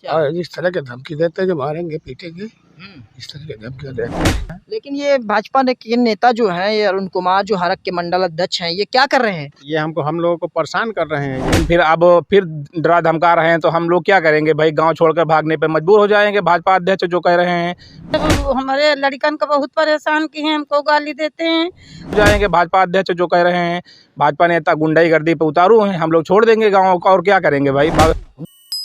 क्या? और इस तरह की धमकी देते हैं कि मारेंगे पीटेंगे, हम्म। इस तरह की धमकी देते हैं। लेकिन ये भाजपा के नेता जो हैं, ये अरुण कुमार जो हरक के मंडल अध्यक्ष हैं, ये क्या कर रहे हैं? ये हम लोगों को परेशान कर रहे हैं। ये फिर डरा धमका रहे हैं तो हम लोग क्या करेंगे भाई? गांव छोड़कर भागने पे मजबूर हो जाएंगे। भाजपा अध्यक्ष जो कह रहे हैं, हमारे लड़कन को बहुत परेशान किए हैं, हमको गाली देते हैं। जाएंगे। भाजपा अध्यक्ष जो कह रहे हैं, भाजपा नेता गुंडागर्दी पे उतारू हैं, हम लोग छोड़ देंगे गाँव का, और क्या करेंगे भाई?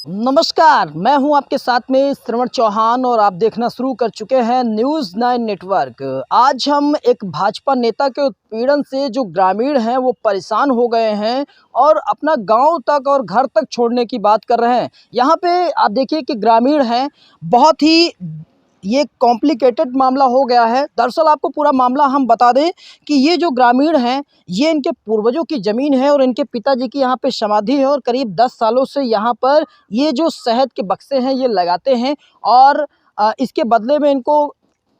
नमस्कार, मैं हूं आपके साथ में श्रवण चौहान और आप देखना शुरू कर चुके हैं न्यूज़ 9 नेटवर्क। आज हम एक भाजपा नेता के उत्पीड़न से जो ग्रामीण हैं वो परेशान हो गए हैं और अपना गांव तक और घर तक छोड़ने की बात कर रहे हैं। यहां पे आप देखिए कि ग्रामीण हैं, बहुत ही ये कॉम्प्लिकेटेड मामला हो गया है। दरअसल आपको पूरा मामला हम बता दें कि ये जो ग्रामीण हैं, ये इनके पूर्वजों की ज़मीन है और इनके पिताजी की यहाँ पे समाधि है और करीब 10 सालों से यहाँ पर ये जो शहद के बक्से हैं ये लगाते हैं और इसके बदले में इनको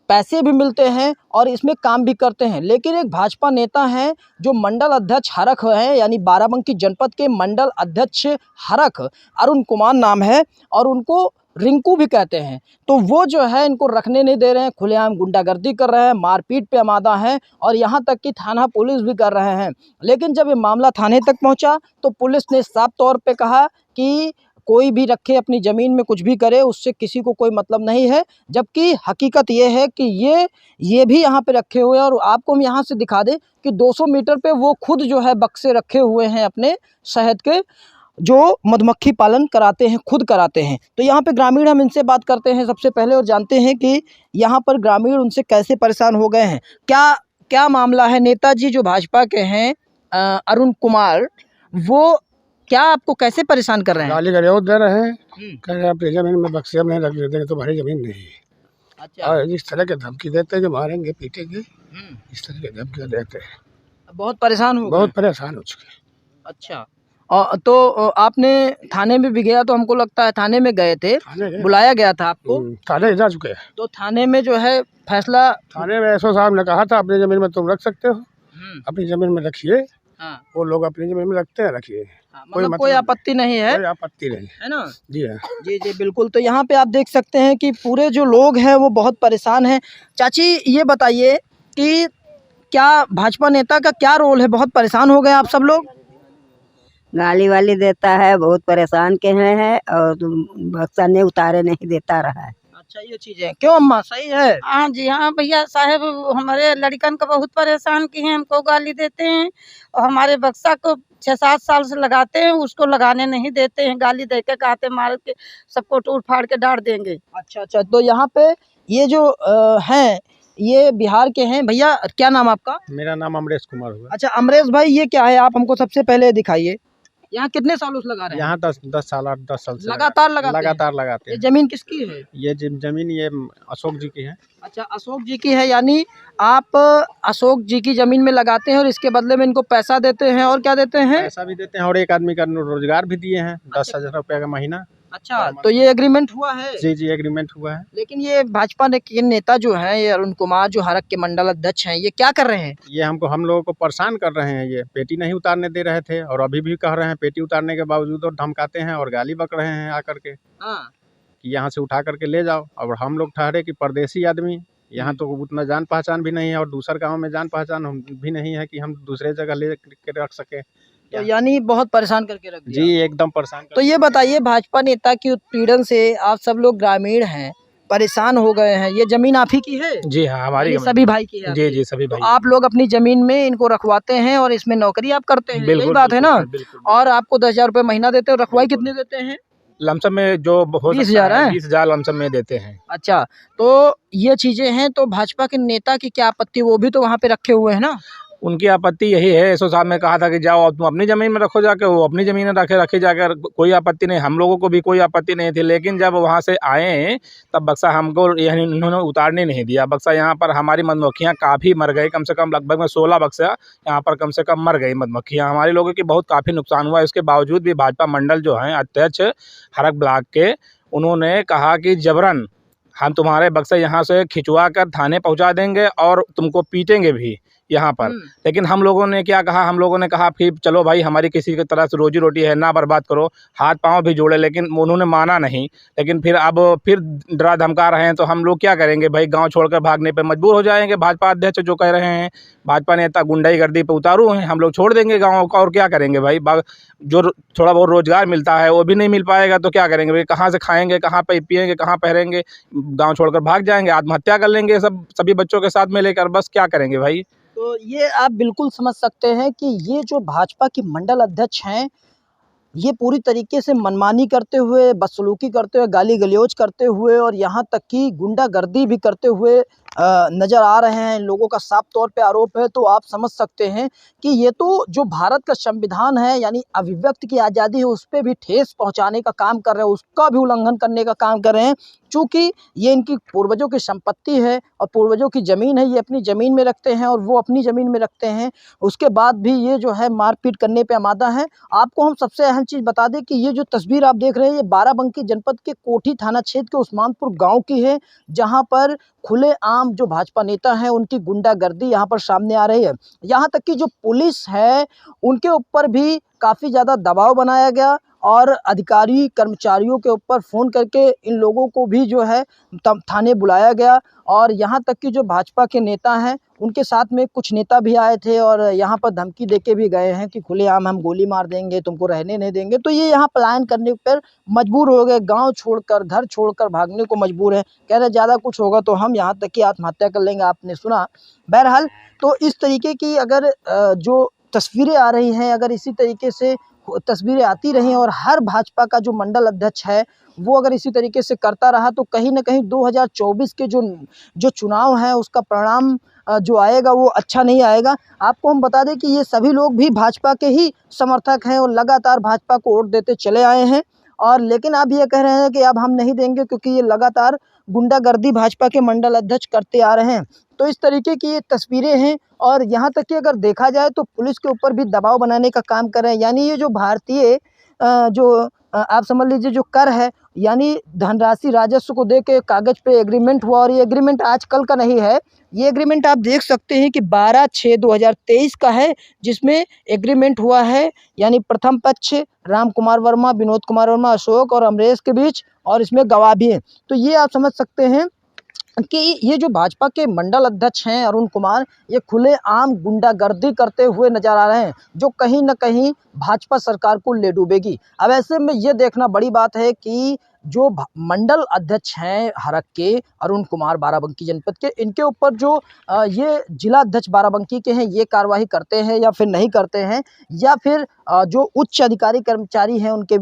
पैसे भी मिलते हैं और इसमें काम भी करते हैं। लेकिन एक भाजपा नेता हैं जो मंडल अध्यक्ष हरख हैं, यानी बाराबंकी जनपद के मंडल अध्यक्ष हरख अरुण कुमार नाम है और उनको रिंकू भी कहते हैं। तो वो जो है इनको रखने नहीं दे रहे हैं, खुलेआम गुंडागर्दी कर रहे हैं, मारपीट पे आमादा हैं और यहाँ तक कि थाना पुलिस भी कर रहे हैं। लेकिन जब ये मामला थाने तक पहुँचा तो पुलिस ने साफ तौर पे कहा कि कोई भी रखे अपनी ज़मीन में कुछ भी करे, उससे किसी को कोई मतलब नहीं है। जबकि हकीकत ये है कि ये भी यहाँ पे रखे हुए हैं और आपको हम यहाँ से दिखा दें कि 200 मीटर पे वो खुद जो है बक्से रखे हुए हैं अपने शहद के, जो मधुमक्खी पालन कराते हैं, खुद कराते हैं। तो यहाँ पे ग्रामीण, हम इनसे बात करते हैं सबसे पहले और जानते हैं कि यहाँ पर ग्रामीण उनसे कैसे परेशान हो गए हैं। क्या मामला है? नेताजी जो भाजपा के हैं अरुण कुमार, वो क्या आपको कैसे परेशान कर रहे हैं? गाली गलौज दे रहे हैं, कह रहे हैं अपनी जमीन में बक्से हम नहीं रख देंगे, तुम्हारी जमीन नहीं है। अच्छा। और इस तरह की धमकी देते हैं कि मारेंगे पीटेंगे, इस तरह की धमकी देते हैं। बहुत परेशान हो गए? बहुत परेशान हो चुके हैं। अच्छा। तो आपने थाने में भी गया, तो हमको लगता है थाने में गए थे, थाने गए? बुलाया गया था आपको? थाने जा चुके हैं। तो थाने में जो है फैसला, थाने में एसओ साहब ने कहा था अपनी जमीन में तुम रख सकते हो, अपनी जमीन में रखिए। हाँ, वो लोग अपनी जमीन में रखते हैं, रखिए, मतलब कोई आपत्ति नहीं है, कोई आपत्ति नहीं है ना? जी हाँ। जी जी बिल्कुल। तो यहाँ पे आप देख सकते हैं कि पूरे जो लोग हैं वो बहुत परेशान हैं। चाची, ये बताइए कि क्या भाजपा नेता का क्या रोल है? बहुत परेशान हो गए आप सब लोग? गाली वाली देता है, बहुत परेशान के हैं और बक्सा नहीं उतारे नहीं देता रहा है। अच्छा, ये चीजें क्यों अम्मा, सही है? हाँ जी हाँ भैया साहब, हमारे लड़कन को बहुत परेशान किए हैं, हमको गाली देते हैं और हमारे बक्सा को 6-7 साल से लगाते हैं, उसको लगाने नहीं देते हैं। गाली दे के कहते मार के सबको टूट फाड़ के डांट देंगे। अच्छा। तो यहाँ पे ये जो हैं, ये बिहार के हैं। भैया क्या नाम आपका? मेरा नाम अमरेश कुमार हुआ। अच्छा अमरेश भाई, ये क्या है? आप हमको सबसे पहले दिखाइए। यहाँ कितने सालों से लगा रहे हैं? यहाँ 10 साल 8-10 साल से लगातार लगाते हैं? लगातार लगाते ये हैं। जमीन किसकी है? ये जमीन ये अशोक जी की है। अच्छा, अशोक जी की है, यानी आप अशोक जी की जमीन में लगाते हैं और इसके बदले में इनको पैसा देते हैं और क्या देते हैं? पैसा भी देते हैं और एक आदमी का रोजगार भी दिए हैं, 10,000 रुपये का महीना। अच्छा, तो ये एग्रीमेंट हुआ है? जी एग्रीमेंट हुआ है। लेकिन ये भाजपा के नेता जो हैं, ये अरुण कुमार जो हरक के मंडल अध्यक्ष हैं, ये क्या कर रहे हैं? ये हम लोगों को परेशान कर रहे हैं। ये पेटी नहीं उतारने दे रहे थे और अभी भी कह रहे हैं, पेटी उतारने के बावजूद और धमकाते हैं और गाली बक रहे हैं आकर के हाँ। कि यहाँ से उठा करके ले जाओ। और हम लोग ठहरे कि परदेसी आदमी, यहाँ तो उतना जान पहचान भी नहीं है और दूसर गांव में जान पहचान भी नहीं है कि हम दूसरे जगह ले के रख सके। तो यानी बहुत परेशान करके रख दिया। जी एकदम परेशान। तो ये बताइए, भाजपा नेता की उत्पीड़न से आप सब लोग ग्रामीण हैं, परेशान हो गए हैं। ये जमीन आप ही की है? जी हाँ, हमारी सभी भाई की है? जी सभी भाई। तो आप लोग अपनी जमीन में इनको रखवाते हैं और इसमें नौकरी आप करते हैं, यही बात है ना? और आपको 10,000 रुपये महीना देते हैं। रखवाई कितने देते हैं? लमसम में जो 20,000 है? 20,000 लमसम में देते हैं। अच्छा, तो ये चीजें हैं। तो भाजपा के नेता की क्या आपत्ति? वो भी तो वहाँ पे रखे हुए हैं ना? उनकी आपत्ति यही है, एसओ साहब ने कहा था कि जाओ तुम अपनी ज़मीन में रखो जाके, वो अपनी ज़मीन में रखे जाकर, कोई आपत्ति नहीं, हम लोगों को भी कोई आपत्ति नहीं थी। लेकिन जब वहाँ से आए तब बक्सा हमको इन्होंने उतारने नहीं दिया। बक्सा यहाँ पर हमारी मधुमक्खियाँ काफ़ी मर गई, कम से कम लगभग में 16 बक्सा यहाँ पर कम से कम मर गई मधुमक्खियाँ। हमारे लोगों की बहुत काफ़ी नुकसान हुआ। इसके बावजूद भी भाजपा मंडल जो हैं अध्यक्ष हरक ब्लॉक के, उन्होंने कहा कि जबरन हम तुम्हारे बक्से यहाँ से खिंचवा कर थाने पहुँचा देंगे और तुमको पीटेंगे भी। यहाँ पर। लेकिन हम लोगों ने क्या कहा, हम लोगों ने कहा फिर चलो भाई हमारी किसी की तरह से रोजी रोटी है, ना बर्बाद करो, हाथ पांव भी जोड़े, लेकिन उन्होंने माना नहीं। लेकिन फिर अब फिर डरा धमका रहे हैं, तो हम लोग क्या करेंगे भाई, गांव छोड़कर भागने पे मजबूर हो जाएंगे। भाजपा अध्यक्ष जो कह रहे हैं, भाजपा नेता गुंडागर्दी पे उतारू हैं, हम लोग छोड़ देंगे गाँव का, और क्या करेंगे भाई। जो थोड़ा बहुत रोजगार मिलता है वो भी नहीं मिल पाएगा तो क्या करेंगे भाई, कहाँ से खाएंगे, कहाँ पे पिएंगे, कहाँ पहरेंगे, गाँव छोड़कर भाग जाएंगे, आत्महत्या कर लेंगे सभी बच्चों के साथ में लेकर, बस क्या करेंगे भाई। तो ये आप बिल्कुल समझ सकते हैं कि ये जो भाजपा की मंडल अध्यक्ष हैं, ये पूरी तरीके से मनमानी करते हुए, बदसलूकी करते हुए, गाली गलौज करते हुए और यहाँ तक कि गुंडागर्दी भी करते हुए नज़र आ रहे हैं। लोगों का साफ तौर पे आरोप है। तो आप समझ सकते हैं कि ये तो जो भारत का संविधान है, यानी अभिव्यक्ति की आज़ादी है, उस पे भी ठेस पहुँचाने का काम कर रहे हैं, उसका भी उल्लंघन करने का काम कर रहे हैं। चूँकि ये इनकी पूर्वजों की संपत्ति है और पूर्वजों की ज़मीन है, ये अपनी ज़मीन में रखते हैं और वो अपनी ज़मीन में रखते हैं। उसके बाद भी ये जो है मारपीट करने पे आमादा है। आपको हम सबसे अहम चीज़ बता दें कि ये जो तस्वीर आप देख रहे हैं, ये बाराबंकी जनपद के कोठी थाना क्षेत्र के उस्मानपुर गाँव की है, जहाँ पर खुलेआम जो भाजपा नेता हैं, उनकी गुंडागर्दी यहाँ पर सामने आ रही है। यहाँ तक कि जो पुलिस है, उनके ऊपर भी काफ़ी ज़्यादा दबाव बनाया गया और अधिकारी कर्मचारियों के ऊपर फ़ोन करके इन लोगों को भी जो है थाने बुलाया गया। और यहाँ तक कि जो भाजपा के नेता हैं, उनके साथ में कुछ नेता भी आए थे और यहाँ पर धमकी देके भी गए हैं कि खुलेआम हम गोली मार देंगे, तुमको रहने नहीं देंगे। तो ये यहाँ पलायन करने पर मजबूर हो गए, गांव छोड़कर, घर छोड़कर भागने को मजबूर है। कह रहे ज़्यादा कुछ होगा तो हम यहाँ तक कि आत्महत्या कर लेंगे, आपने सुना। बहरहाल, तो इस तरीके की अगर जो तस्वीरें आ रही हैं, अगर इसी तरीके से तस्वीरें आती रहें और हर भाजपा का जो मंडल अध्यक्ष है, वो अगर इसी तरीके से करता रहा, तो कहीं न कहीं 2024 के जो चुनाव हैं, उसका परिणाम जो आएगा वो अच्छा नहीं आएगा। आपको हम बता दें कि ये सभी लोग भी भाजपा के ही समर्थक हैं और लगातार भाजपा को वोट देते चले आए हैं। और लेकिन अब ये कह रहे हैं कि अब हम नहीं देंगे, क्योंकि ये लगातार गुंडागर्दी भाजपा के मंडल अध्यक्ष करते आ रहे हैं। तो इस तरीके की ये तस्वीरें हैं और यहाँ तक कि अगर देखा जाए तो पुलिस के ऊपर भी दबाव बनाने का काम कर रहे हैं। यानी ये जो भारतीय आप समझ लीजिए जो कर है, यानी धनराशि राजस्व को देके कागज़ पे एग्रीमेंट हुआ, और ये एग्रीमेंट आज कल का नहीं है। ये एग्रीमेंट आप देख सकते हैं कि 12/6/2023 का है, जिसमें एग्रीमेंट हुआ है, यानी प्रथम पक्ष राम कुमार वर्मा, विनोद कुमार वर्मा, अशोक और अमरेश के बीच, और इसमें गवाह भी हैं। तो ये आप समझ सकते हैं कि ये जो भाजपा के मंडल अध्यक्ष हैं अरुण कुमार, ये खुलेआम गुंडागर्दी करते हुए नजर आ रहे हैं, जो कहीं न कहीं भाजपा सरकार को ले डूबेगी। अब ऐसे में ये देखना बड़ी बात है कि जो मंडल अध्यक्ष हैं हरख के, अरुण कुमार, बाराबंकी जनपद के, इनके ऊपर जो ये जिला अध्यक्ष बाराबंकी के हैं, ये कार्रवाई करते हैं या फिर नहीं करते हैं, या फिर जो उच्च अधिकारी कर्मचारी हैं उनके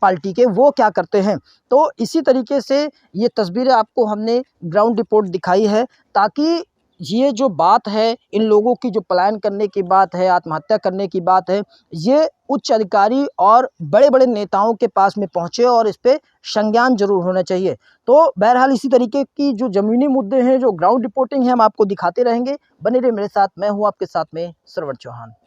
पार्टी के, वो क्या करते हैं। तो इसी तरीके से ये तस्वीरें आपको हमने ग्राउंड रिपोर्ट दिखाई है, ताकि ये जो बात है, इन लोगों की जो पलायन करने की बात है, आत्महत्या करने की बात है, ये उच्च अधिकारी और बड़े-बड़े नेताओं के पास में पहुँचे और इस पे संज्ञान ज़रूर होना चाहिए। तो बहरहाल इसी तरीके की जो ज़मीनी मुद्दे हैं, जो ग्राउंड रिपोर्टिंग है, हम आपको दिखाते रहेंगे। बने रहिए मेरे साथ, मैं हूँ आपके साथ में श्रवण चौहान।